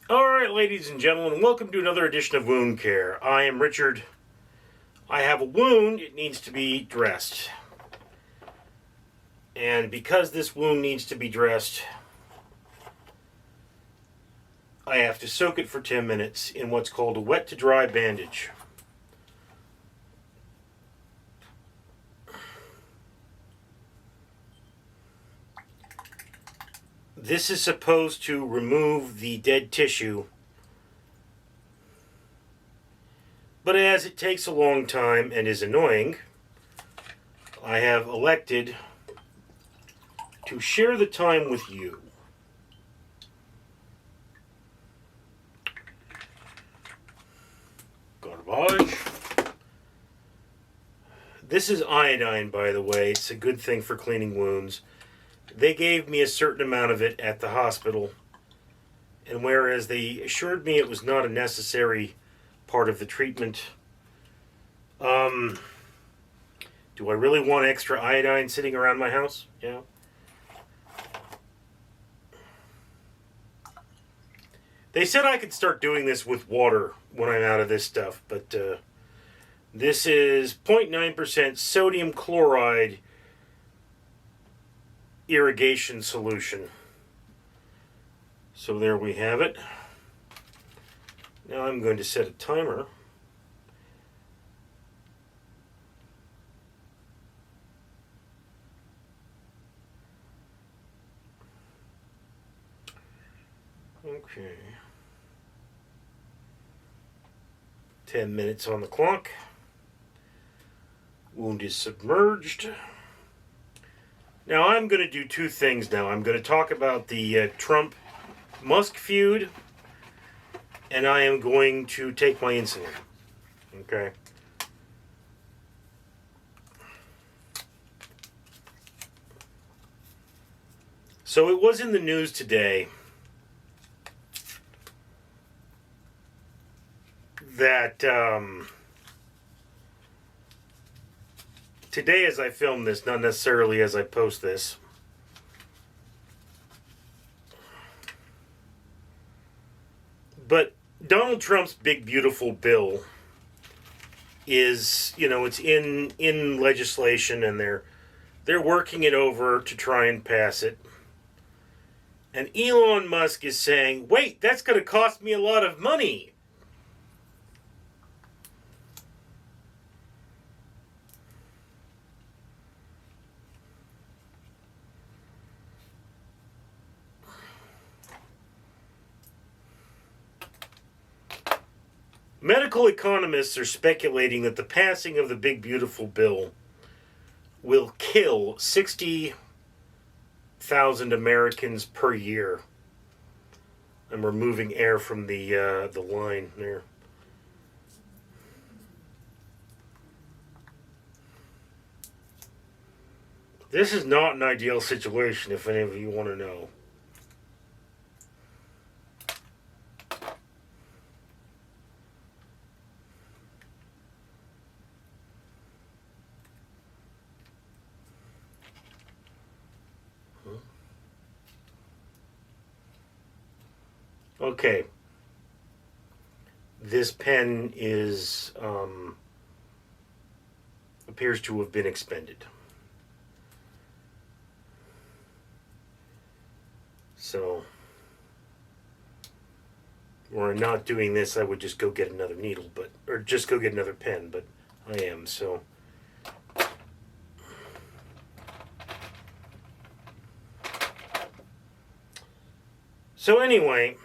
Alright, ladies and gentlemen, welcome to another edition of Wound Care. I am Richard. I have a wound, it needs to be dressed. And because this wound needs to be dressed, I have to soak it for 10 minutes in what's called a wet to dry bandage. This is supposed to remove the dead tissue, but as it takes a long time and is annoying, I have elected to share the time with you. Garbage. This is iodine, by the way. It's a good thing for cleaning wounds. They gave me a certain amount of it at the hospital, and whereas they assured me it was not a necessary part of the treatment, do I really want extra iodine sitting around my house? Yeah. They said I could start doing this with water when I'm out of this stuff, but this is 0.9% sodium chloride irrigation solution. So there we have it. Now I'm going to set a timer. Okay. 10 minutes on the clock. Wound is submerged. Now I'm going to do two things now. I'm going to talk about the Trump-Musk feud, and I am going to take my insulin. Okay. So it was in the news today that today as I film this, not necessarily as I post this, but Donald Trump's big beautiful bill is, it's in legislation, and they're working it over to try and pass it. And Elon Musk is saying, wait, that's going to cost me a lot of money. Medical economists are speculating that the passing of the big beautiful bill will kill 60,000 Americans per year. I'm removing air from the line there. This is not an ideal situation, if any of you want to know. Okay. This pen is appears to have been expended. So, were I not doing this, I would just go get another needle, or just go get another pen, but I am, so. So anyway,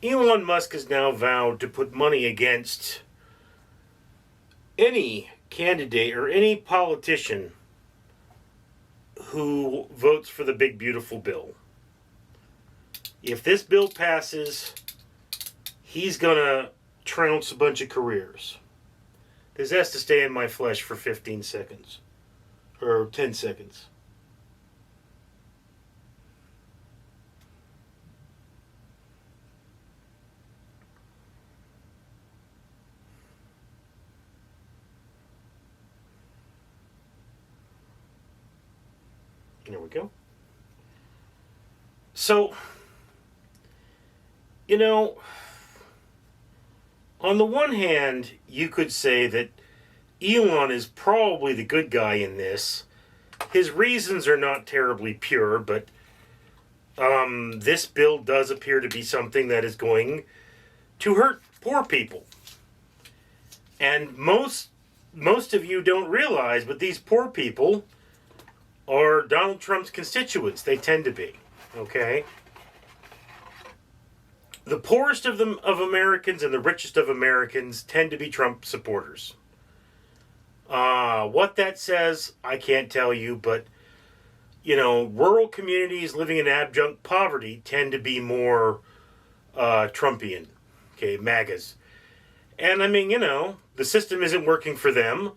Elon Musk has now vowed to put money against any candidate or any politician who votes for the big beautiful bill. If this bill passes, he's gonna trounce a bunch of careers. This has to stay in my flesh for 15 seconds. Or 10 seconds. There we go. So, You know, on the one hand, you could say that Elon is probably the good guy in this. His reasons are not terribly pure, but this bill does appear to be something that is going to hurt poor people. And most of you don't realize, but these poor people are Donald Trump's constituents. They tend to be, okay? The poorest of Americans and the richest of Americans tend to be Trump supporters. What that says, I can't tell you, but, rural communities living in abject poverty tend to be more Trumpian, okay, MAGAs. And the system isn't working for them.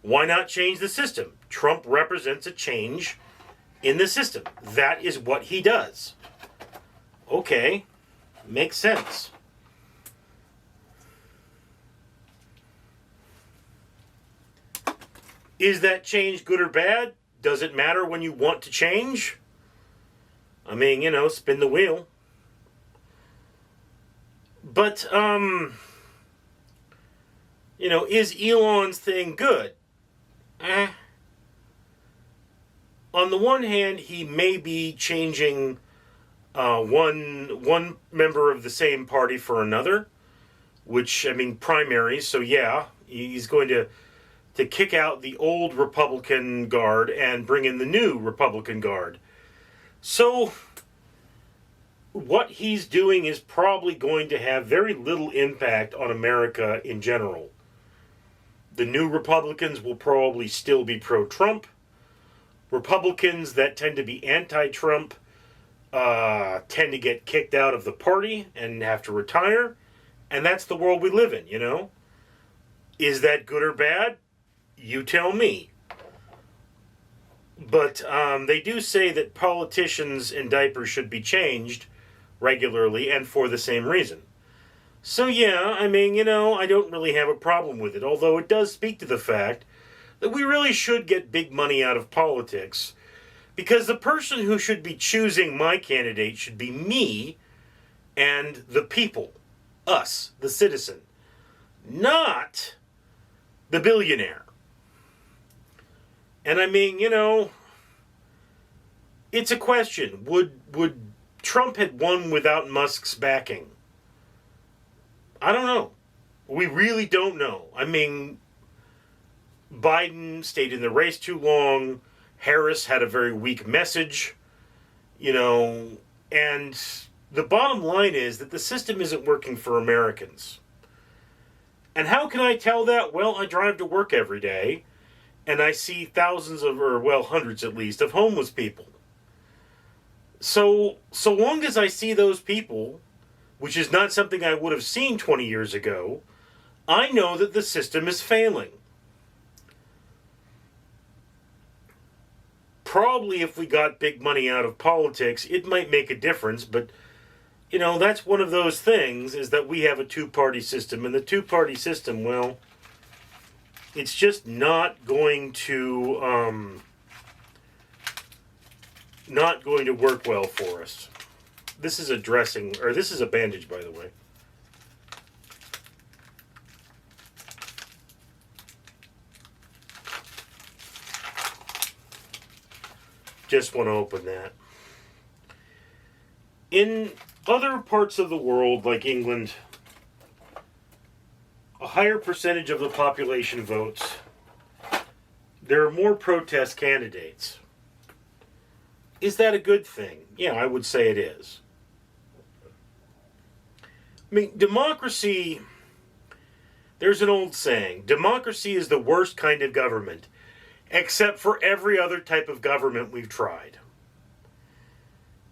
Why not change the system? Trump represents a change in the system. That is what he does. Okay, makes sense. Is that change good or bad? Does it matter when you want to change? Spin the wheel. But, is Elon's thing good? On the one hand, he may be changing one member of the same party for another, which, primaries, so yeah, he's going to kick out the old Republican guard and bring in the new Republican guard. So what he's doing is probably going to have very little impact on America in general. The new Republicans will probably still be pro-Trump. Republicans that tend to be anti-Trump tend to get kicked out of the party and have to retire. And that's the world we live in, Is that good or bad? You tell me. But they do say that politicians in diapers should be changed regularly and for the same reason. So yeah, I don't really have a problem with it, although it does speak to the fact that we really should get big money out of politics, because the person who should be choosing my candidate should be me and the people, us, the citizen, not the billionaire. And it's a question. Would Trump have won without Musk's backing? I don't know. We really don't know. Biden stayed in the race too long. Harris had a very weak message. And the bottom line is that the system isn't working for Americans. And how can I tell that? Well, I drive to work every day, and I see thousands hundreds at least, of homeless people. So long as I see those people, which is not something I would have seen 20 years ago, I know that the system is failing. Probably if we got big money out of politics, it might make a difference, but, that's one of those things, is that we have a two-party system, and the two-party system, well, it's just not going to work well for us. This is a bandage, by the way. Just want to open that. In other parts of the world, like England, a higher percentage of the population votes. There are more protest candidates. Is that a good thing? Yeah, I would say it is. Democracy, there's an old saying, democracy is the worst kind of government, except for every other type of government we've tried.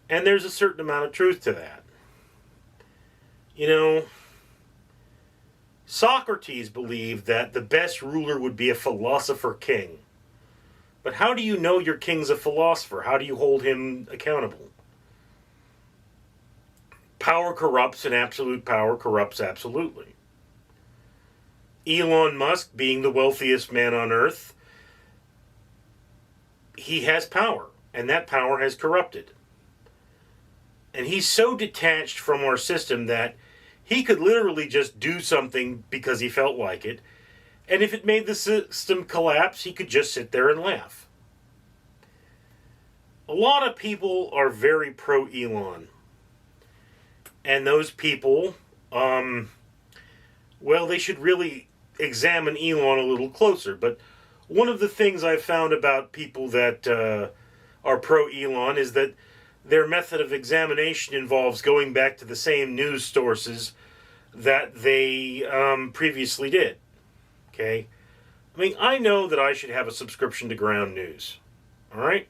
And there's a certain amount of truth to that. Socrates believed that the best ruler would be a philosopher king. But how do you know your king's a philosopher? How do you hold him accountable? Power corrupts, and absolute power corrupts absolutely. Elon Musk, being the wealthiest man on earth, he has power, and that power has corrupted. And he's so detached from our system that he could literally just do something because he felt like it. And if it made the system collapse, he could just sit there and laugh. A lot of people are very pro-Elon. And those people, well, they should really examine Elon a little closer. But one of the things I've found about people that are pro-Elon is that their method of examination involves going back to the same news sources that they previously did. Okay? I mean, I know that I should have a subscription to Ground News. All right?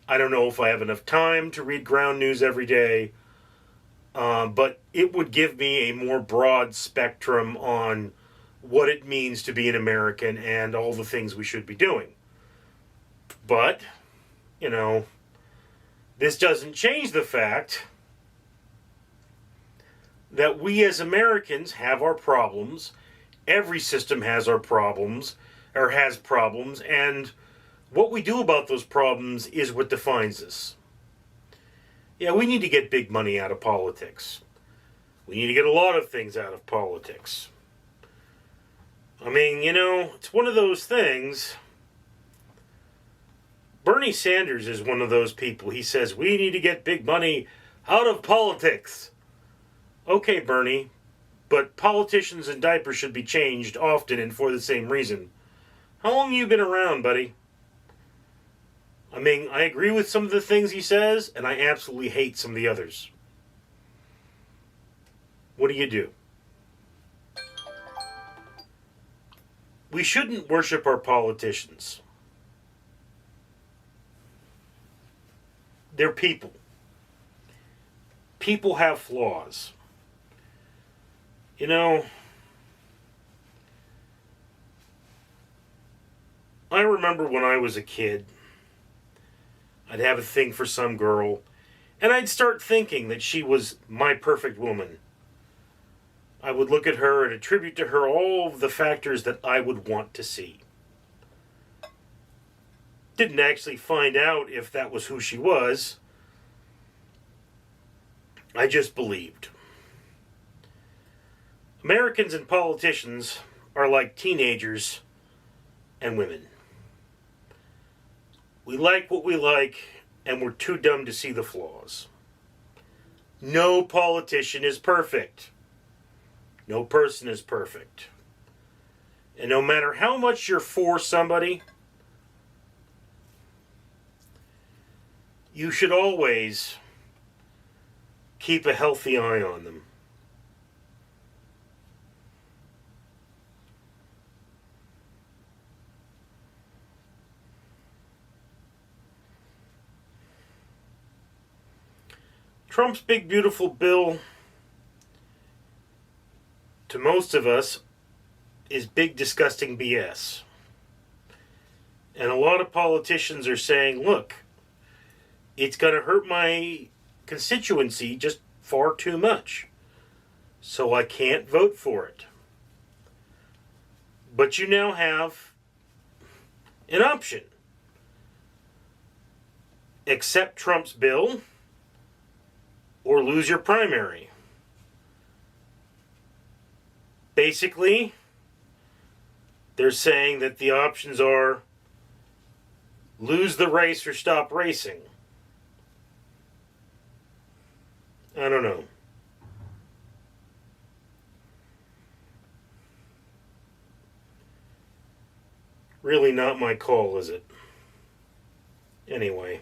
I don't know if I have enough time to read Ground News every day, but it would give me a more broad spectrum on what it means to be an American and all the things we should be doing. But, you know, this doesn't change the fact that we as Americans have our problems. Every system has our problems, or has problems, and what we do about those problems is what defines us. Yeah, we need to get big money out of politics. We need to get a lot of things out of politics. I mean, you know, it's one of those things. Bernie Sanders is one of those people. He says, we need to get big money out of politics. Okay, Bernie, but politicians and diapers should be changed often and for the same reason. How long have you been around, buddy? I mean, I agree with some of the things he says, and I absolutely hate some of the others. What do? We shouldn't worship our politicians. They're people. People have flaws. You know, I remember when I was a kid, I'd have a thing for some girl, and I'd start thinking that she was my perfect woman. I would look at her and attribute to her all of the factors that I would want to see. Didn't actually find out if that was who she was. I just believed. Americans and politicians are like teenagers and women. We like what we like, and we're too dumb to see the flaws. No politician is perfect. No person is perfect. And no matter how much you're for somebody, you should always keep a healthy eye on them. Trump's big beautiful bill, to most of us, is big disgusting BS. And a lot of politicians are saying, look, it's going to hurt my constituency just far too much, so I can't vote for it. But you now have an option. Accept Trump's bill or lose your primary. Basically, they're saying that the options are lose the race or stop racing. I don't know. Really not my call, is it? Anyway.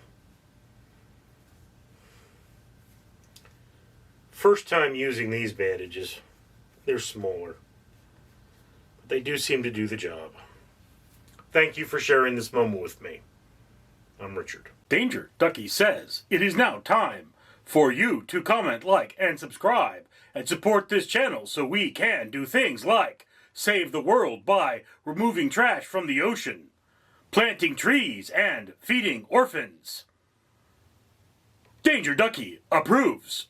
First time using these bandages. They're smaller. But they do seem to do the job. Thank you for sharing this moment with me. I'm Richard. Danger Ducky says it is now time for you to comment, like, and subscribe, and support this channel so we can do things like save the world by removing trash from the ocean, planting trees, and feeding orphans. Danger Ducky approves.